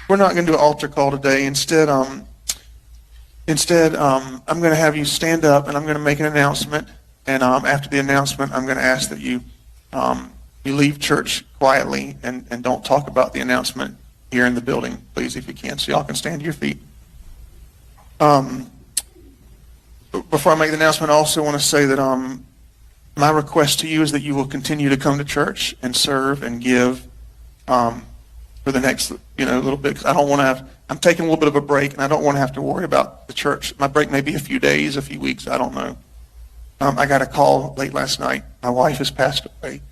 we're not going to do an altar call today. Instead, I'm going to have you stand up, and I'm going to make an announcement. And after the announcement, I'm going to ask that you leave church quietly and don't talk about the announcement here in the building, please, if you can. So y'all can stand to your feet. Before I make the announcement, I also want to say that my request to you is that you will continue to come to church and serve and give for the next little bit. 'Cause I don't want to have. I'm taking a little bit of a break, and I don't want to have to worry about the church. My break may be a few days, a few weeks. I don't know. I got a call late last night. My wife has passed away,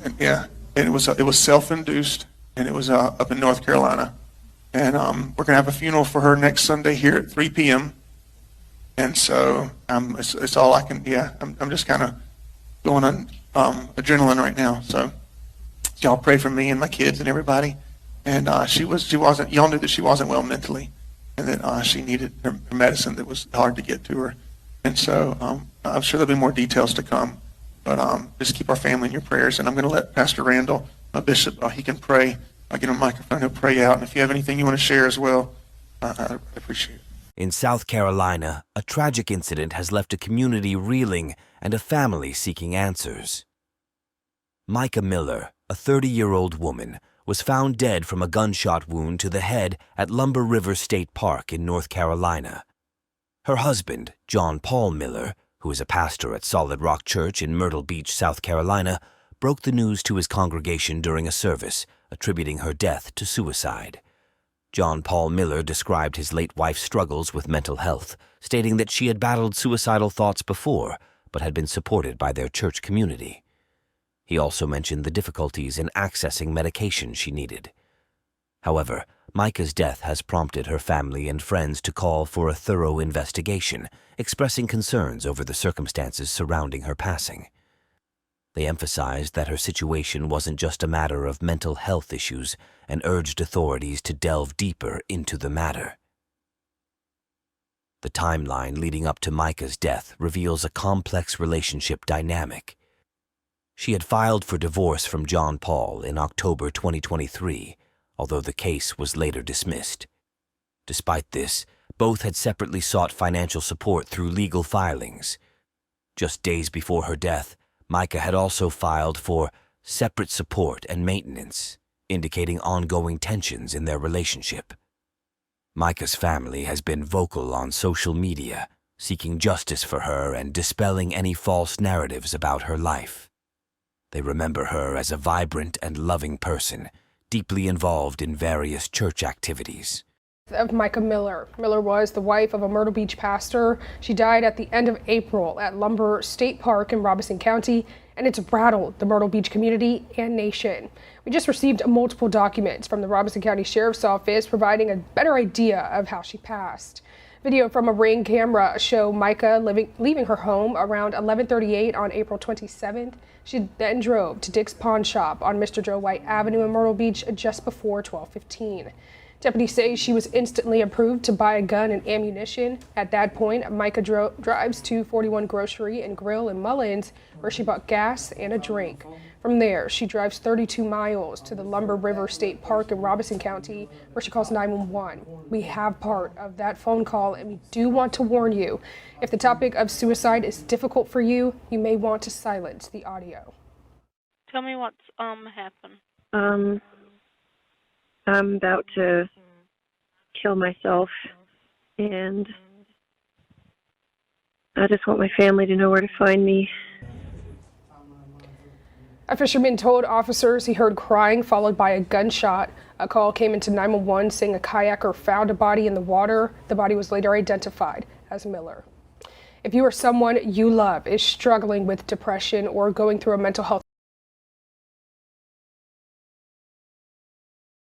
and it was self-induced, and it was up in North Carolina, and we're gonna have a funeral for her next Sunday here at 3 p.m. And so it's all I can. Yeah, I'm just kind of going on adrenaline right now. So y'all pray for me and my kids and everybody. And she wasn't. Y'all knew that she wasn't well mentally, and that she needed her medicine that was hard to get to her. And so I'm sure there'll be more details to come. But just keep our family in your prayers. And I'm going to let Pastor Randall, my bishop, he can pray. I'll get him a microphone. He'll pray out. And if you have anything you want to share as well, I appreciate it. In South Carolina, a tragic incident has left a community reeling and a family seeking answers. Mica Miller, a 30-year-old woman, was found dead from a gunshot wound to the head at Lumber River State Park in North Carolina. Her husband, John Paul Miller, who is a pastor at Solid Rock Church in Myrtle Beach, South Carolina, broke the news to his congregation during a service, attributing her death to suicide. John Paul Miller described his late wife's struggles with mental health, stating that she had battled suicidal thoughts before, but had been supported by their church community. He also mentioned the difficulties in accessing medication she needed. However, Mica's death has prompted her family and friends to call for a thorough investigation, expressing concerns over the circumstances surrounding her passing. They emphasized that her situation wasn't just a matter of mental health issues and urged authorities to delve deeper into the matter. The timeline leading up to Mica's death reveals a complex relationship dynamic. She had filed for divorce from John Paul in October 2023, although the case was later dismissed. Despite this, both had separately sought financial support through legal filings. Just days before her death, Mica had also filed for separate support and maintenance, indicating ongoing tensions in their relationship. Mica's family has been vocal on social media, seeking justice for her and dispelling any false narratives about her life. They remember her as a vibrant and loving person, deeply involved in various church activities. Of Mica Miller. Miller was the wife of a Myrtle Beach pastor. She died at the end of April at Lumber State Park in Robeson County, and it's rattled the Myrtle Beach community and nation. We just received multiple documents from the Robeson County Sheriff's Office providing a better idea of how she passed. Video from a Ring camera show Mica leaving her home around 11:38 on April 27th. She then drove to Dick's Pawn Shop on Mr. Joe White Avenue in Myrtle Beach just before 12:15. Deputies say she was instantly approved to buy a gun and ammunition. At that point, Mica drives to 41 Grocery and Grill in Mullins, where she bought gas and a drink. From there, she drives 32 miles to the Lumber River State Park in Robeson County, where she calls 911. We have part of that phone call, and we do want to warn you. If the topic of suicide is difficult for you, you may want to silence the audio. Tell me what's happened. I'm about to kill myself, and I just want my family to know where to find me. A fisherman told officers he heard crying followed by a gunshot. A call came into 911 saying a kayaker found a body in the water. The body was later identified as Miller. If you or someone you love is struggling with depression or going through a mental health